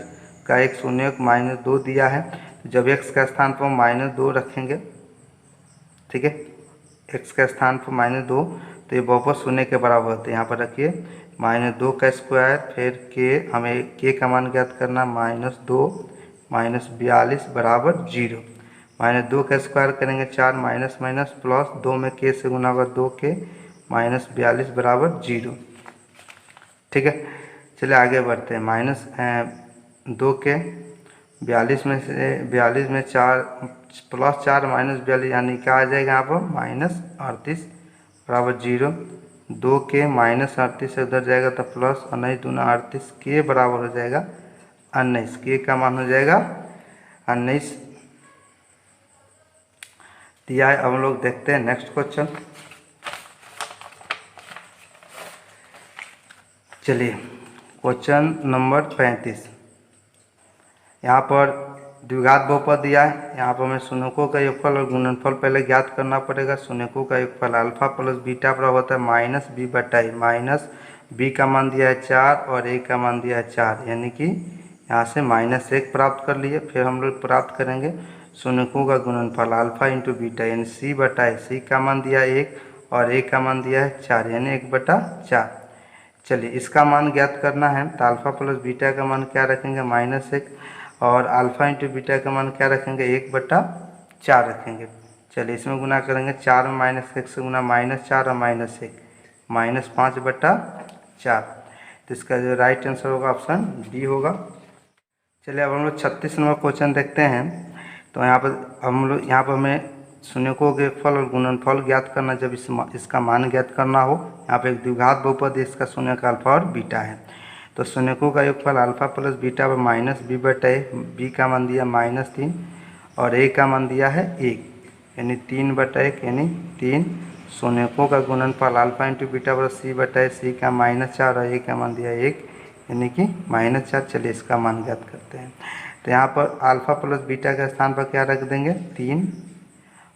का एक शून्यक -2 दिया है। जब x का स्थान पर -2 रखेंगे, ठीक है, x के स्थान पर -2, तो ये बहुपद शून्य के बराबर होते हैं। यहाँ पर रखिए -2 का स्क्वायर, फिर k, हमें k का मान ज्ञात करना -2 - 42 बराबर 0। -2 का स्क्वायर करेंगे 4, माइनस माइनस प्लस 2 में k से गुना होगा 2k - 42 बराबर 0। ठीक है, चलिए आगे बढ़ते हैं। -2k 42 में से 42 में 4 प्लस 4 -42, यानी क्या आ जाएगा यहाँ पर -38 बराबर 0। 2k -38 से उधर जाएगा तो प्लस 19 दूना 38, k बराबर हो जाएगा 19, k का मान हो जाएगा 19 दिया है। अब हम लोग देखते हैं नेक्स्ट क्वेश्चन। चलिए क्वेश्चन नंबर 35। यहाँ पर द्विघात बहुपद दिया है। यहाँ पर हमें शून्यकों का योगफल और गुणनफल पहले ज्ञात करना पड़ेगा। शून्यकों का योगफल अल्फा प्लस बीटा बराबर होता है -b/a, माइनस b का मान दिया है 4 और a का मान दिया है 4, यानी कि यहाँ से -1 प्राप्त कर लिए। फिर हम लोग प्राप्त करेंगे शून्यकों का गुणनफल अल्फा इंटू बीटा, यानी c/a, c का मान दिया है 1 और a का मान दिया है 4, यानी 1/4। चलिए इसका मान ज्ञात करना है, तो अल्फा प्लस बीटा का मान क्या रखेंगे -1 और अल्फा इंटू बीटा का मान क्या रखेंगे 1/4 रखेंगे। चलिए इसमें गुना करेंगे, 4 में -1 से गुना -4 और -1 -5/4। तो इसका जो राइट आंसर होगा ऑप्शन बी होगा। चलिए अब हम लोग 36 नंबर क्वेश्चन देखते हैं। तो यहाँ पर हमें शून्यकों के फल और गुणनफल ज्ञात करना, जब इसका मान ज्ञात करना हो। यहाँ पे एक द्विघात बहुपद, इसका शून्यक अल्फा और बीटा है। तो शून्यकों का योगफल अल्फा प्लस बीटा पर -b/a, b का मान दिया -3 और a का मान दिया है 1, यानी 3/1, यानी 3। शून्यकों का गुणनफल अल्फा इंटू बीटा पर c/a, c का -4 और a का मान दिया 1, यानी कि -4। चलिए इसका मान ज्ञात करते हैं। तो यहाँ पर अल्फा प्लस बीटा के स्थान पर क्या रख देंगे 3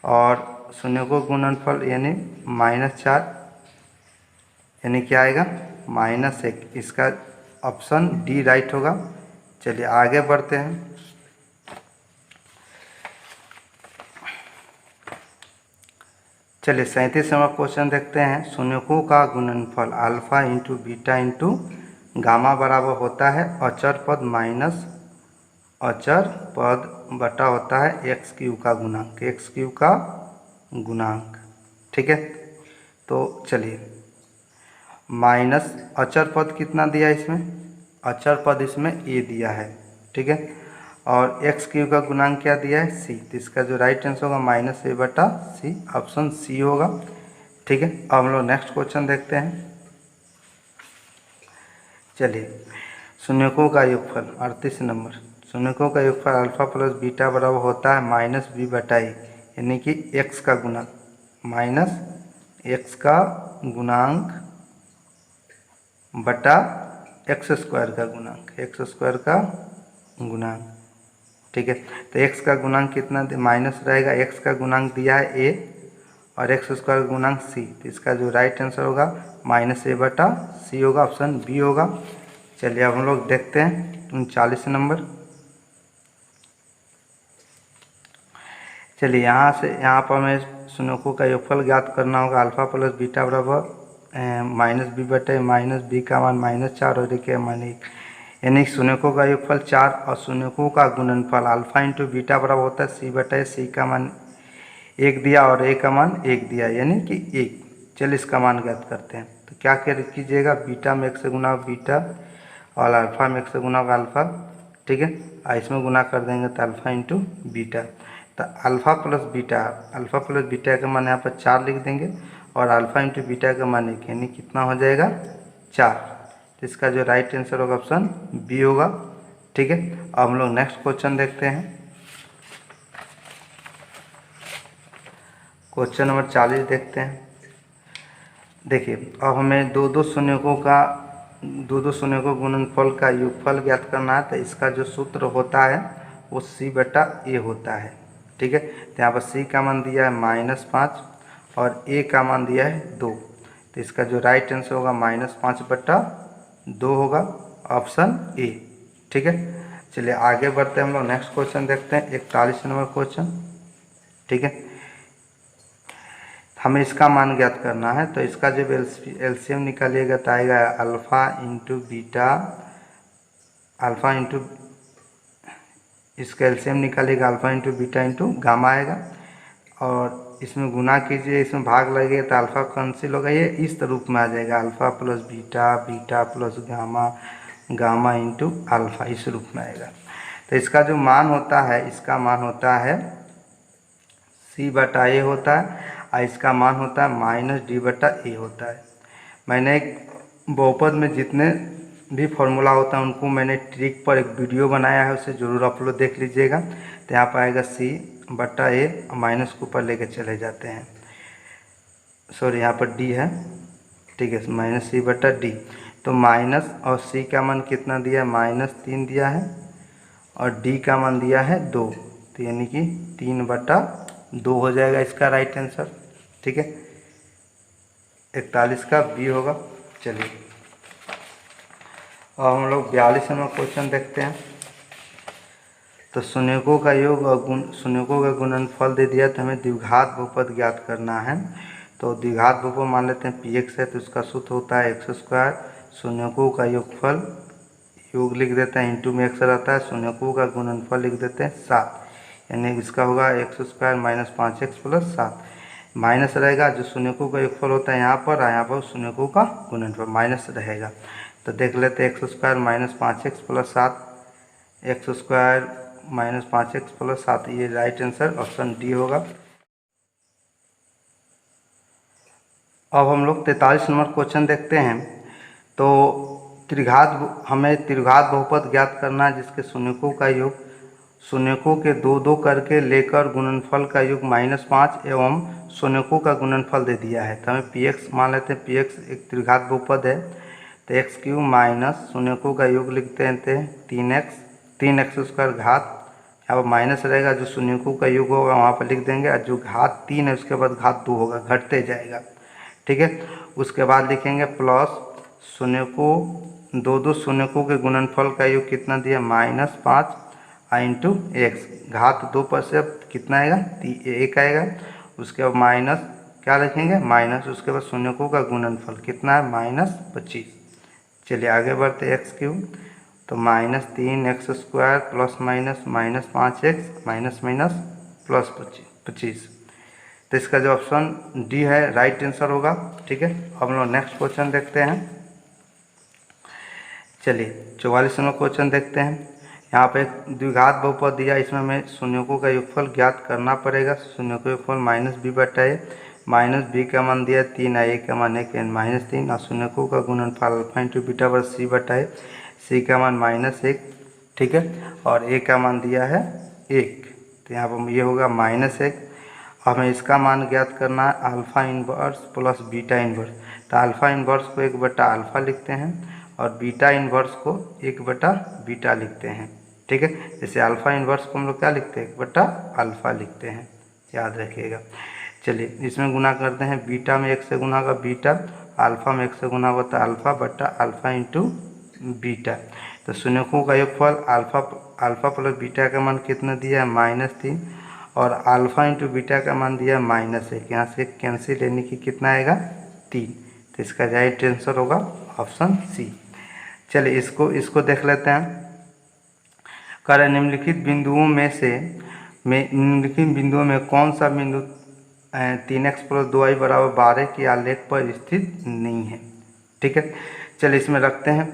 और शून्यकों गुणनफल यानी -4, यानी क्या आएगा -1। इसका ऑप्शन डी राइट होगा। चलिए आगे बढ़ते हैं। चलिए 37 नंबर क्वेश्चन देखते हैं। शून्यकों का गुणनफल alpha into beta into gamma बराबर होता है अचर पद माइनस अचर पद बटा होता है x³ का गुणांक, x³ का गुणांक। ठीक है। तो चलिए, माइनस अचर पद कितना दिया है इसमें, अचर पद इसमें ए दिया है, ठीक है। और एक्स क्यू का गुणांक क्या दिया है, सी। तो इसका जो राइट आंसर होगा माइनस ए बटा सी, ऑप्शन सी होगा, ठीक है। अब हम लोग नेक्स्ट क्वेश्चन देखते हैं। चलिए, शून्यकों का योगफल 38 नंबर। शून्यकों का योगफल अल्फा प्लस बीटा बराबर होता है माइनस बी बटा ए, यानी कि एक्स का गुणांक माइनस एक्स का गुणांक बटा एक्स स्क्वायर का गुणांक, एक्स स्क्वायर का गुणांक, ठीक है। तो एक्स का गुणांक कितना माइनस रहेगा, एक्स का गुणांक दिया है ए और एक्स स्क्वायर गुणांक सी। तो इसका जो राइट आंसर होगा माइनस ए बटा सी होगा, ऑप्शन बी होगा। चलिए अब हम लोग देखते हैं 39 नंबर। चलिए यहाँ से यहाँ पर हमें शून्यकों का योगफल ज्ञात करना होगा। अल्फा प्लस बीटा बराबर माइनस बी बटे माइनस बी का मान -4 और ए का मान 1, यानी शून्यकों का योगफल 4 और शून्यकों का गुणनफल अल्फा इंटू बीटा बराबर होता है सी बटे सी का मान 1 दिया और ए का मान 1 दिया, यानी कि 1। चलिए इसका मान ज्ञात करते हैं। तो क्या कीजिएगा, बीटा में 1 से गुना बीटा और अल्फा में 1 से गुना अल्फा, ठीक है। और इसमें गुना कर देंगे तो अल्फा इंटू बीटा। तो अल्फा प्लस बीटा का मान यहाँ पर 4 लिख देंगे और अल्फा इंटू बीटा का मान 1, यानी कितना हो जाएगा 4। तो इसका जो राइट आंसर होगा ऑप्शन बी होगा, ठीक है। अब हम लोग नेक्स्ट क्वेश्चन देखते हैं। क्वेश्चन नंबर 40 देखते हैं। देखिए, अब हमें दो दो शून्यकों का गुणनफल का योगफल ज्ञात करना है। तो इसका जो सूत्र होता है वो सी बटा ए होता है, ठीक है। तो यहाँ पर सी का मान दिया है -5 और ए का मान दिया है 2। तो इसका जो राइट आंसर होगा -5 बटा 2 होगा, ऑप्शन ए, ठीक है। चलिए आगे बढ़ते हैं, हम लोग नेक्स्ट क्वेश्चन देखते हैं 41 नंबर क्वेश्चन, ठीक है। हमें इसका मान ज्ञात करना है। तो इसका जब एलसीएम निकालिएगा तो आएगा alpha into beta, alpha into, इसका एलसीएम निकालिएगा alpha into beta into gamma आएगा और इसमें गुना कीजिए, इसमें भाग लगेगा तो अल्फ़ा कैंसिल होगा, ये इस रूप में आ जाएगा alpha plus beta, beta plus gamma, gamma into alpha, इस रूप में आएगा। तो इसका जो मान होता है, इसका मान होता है सी बटा ए होता है और इसका मान होता है माइनस डी बटा ए होता है। मैंने एक बहुपद में जितने भी फॉर्मूला होता है उनको मैंने ट्रिक पर एक वीडियो बनाया है, उसे ज़रूर आप लोग देख लीजिएगा। तो यहाँ पर आएगा सी बटा ए, माइनस को ऊपर लेके चले जाते हैं, सॉरी यहाँ पर डी है, ठीक है, माइनस सी बटा डी। तो माइनस और सी का मान कितना दिया है, -3 दिया है और डी का मान दिया है 2, तो यानी कि 3 बटा 2 हो जाएगा इसका राइट आंसर, ठीक है। 41 का बी होगा। चलिए अब हम लोग 42 नंबर क्वेश्चन देखते हैं। तो शून्यकों का योग और शून्यकों का गुणनफल दे दिया, तो हमें द्विघात बहुपद ज्ञात करना है। तो द्विघात बहुपद मान लेते हैं px है, तो इसका सूत्र होता है x², शून्यकों का योगफल, योग लिख देते हैं, इंटू में x रहता है, शून्यकों का गुणनफल लिख देते हैं 7, यानी इसका होगा x² - 5x + 7। माइनस रहेगा, जो शून्यकों का योगफल होता है यहाँ पर शून्यकों का गुणनफल माइनस रहेगा। तो देख लेते हैं x² - 5x + 7, x² - 5x + 7, ये राइट आंसर ऑप्शन डी होगा। अब हम लोग 43 नंबर क्वेश्चन देखते हैं। तो हमें त्रिघात बहुपद ज्ञात करना है जिसके शून्यकों का योग, शून्यकों के 2 करके लेकर गुणनफल का योग -5 एवं शून्यकों का गुणनफल दे दिया है। तो हमें px मान लेते हैं, px एक त्रिघात बहुपद है। तो x³ माइनस शून्यकों का योग लिखते हैं 3x² घात, यहाँ पर माइनस रहेगा, जो शून्यकों का योग होगा वहाँ पर लिख देंगे और जो घात 3 है उसके बाद घात 2 होगा, घटते जाएगा, ठीक है। उसके बाद लिखेंगे प्लस शून्यकों, 2 शून्यकों के गुणनफल का योग कितना दिया, -5 इंटू एक्स, घात 2 पर से अब कितना आएगा, 1 आएगा। उसके बाद माइनस क्या लिखेंगे, माइनस, उसके बाद शून्यकों का गुणनफल कितना है, -25। चलिए आगे बढ़ते x³, तो -3x² + -5x, माइनस प्लस 25। तो इसका जो ऑप्शन डी है राइट आंसर होगा। ठीक है, हम लोग नेक्स्ट क्वेश्चन देखते हैं। चलिए 44वां क्वेश्चन देखते हैं। यहाँ पे द्विघात बहुपद दिया, इसमें हमें शून्यों का योगफल ज्ञात करना पड़ेगा। शून्यों का योगफल माइनस बी बटा ए, माइनस बी का मान दिया 3, ए का मान 1 n माइनस 3, और शून्यों का गुणनफल अल्फा इंटू बीटा पर सी बटा ए, सी का मान -1, ठीक है, और ए का मान दिया है 1, तो यहाँ पर ये होगा -1। हमें इसका मान ज्ञात करना है alpha inverse plus beta inverse, तो अल्फा इनवर्स को 1 बटा अल्फा लिखते हैं और बीटा इनवर्स को 1 बटा बीटा लिखते हैं। ठीक है, जैसे अल्फा इनवर्स को हम लोग क्या लिखते हैं, 1 बटा अल्फा लिखते हैं, याद रखिएगा। चलिए इसमें गुना करते हैं, बीटा में 1 से गुना होगा बीटा, अल्फा में 1 से गुना होता है अल्फा बटा अल्फा इंटू बीटा। तो शून्यों का योगफल अल्फा प्लस बीटा का मान कितना दिया है -3, और अल्फा इंटू बीटा का मान दिया है -1, यहाँ से कैंसिल यानी कि कितना आएगा 3, तो इसका राइट आंसर होगा ऑप्शन सी। चलिए इसको देख लेते हैं। कर निम्नलिखित बिंदुओं में कौन सा बिंदु 3x + 2y = 12 के आलेख पर स्थित नहीं है। ठीक है, चलिए इसमें रखते हैं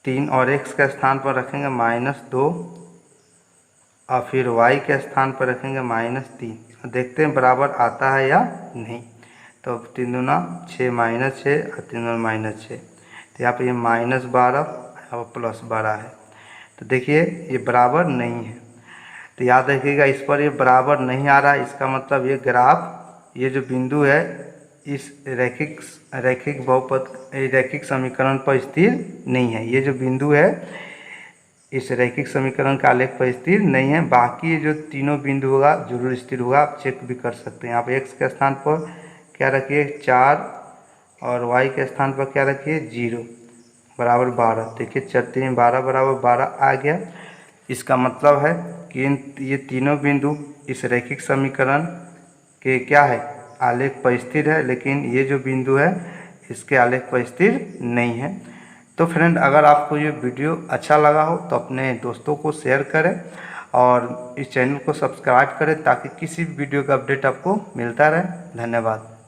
3 और x के स्थान पर रखेंगे -2 और फिर y के स्थान पर रखेंगे -3, देखते हैं बराबर आता है या नहीं। तो 3 दूना 6 -6 और 3 दूना -6, तो यहाँ पे ये -12 और +12 है, तो देखिए ये बराबर नहीं है। तो याद रखिएगा इस पर ये बराबर नहीं आ रहा है, इसका मतलब ये ग्राफ, ये जो बिंदु है इस रैखिक समीकरण पर स्थिर नहीं है। ये जो बिंदु है इस रैखिक समीकरण का आलेख पर स्थिर नहीं है। बाकी जो तीनों बिंदु होगा जरूर स्थिर होगा, आप चेक भी कर सकते हैं। यहाँ पर x के स्थान पर क्या रखिए 4 और y के स्थान पर क्या रखिए 0 बराबर 12। देखिए 4 3 12 बराबर 12 आ गया। इसका मतलब है कि ये तीनों बिंदु इस रैखिक समीकरण के क्या है, आलेख पर स्थिर है, लेकिन ये जो बिंदु है इसके आलेख पर स्थिर नहीं है। तो फ्रेंड, अगर आपको ये वीडियो अच्छा लगा हो तो अपने दोस्तों को शेयर करें और इस चैनल को सब्सक्राइब करें ताकि किसी भी वीडियो का अपडेट आपको मिलता रहे। धन्यवाद।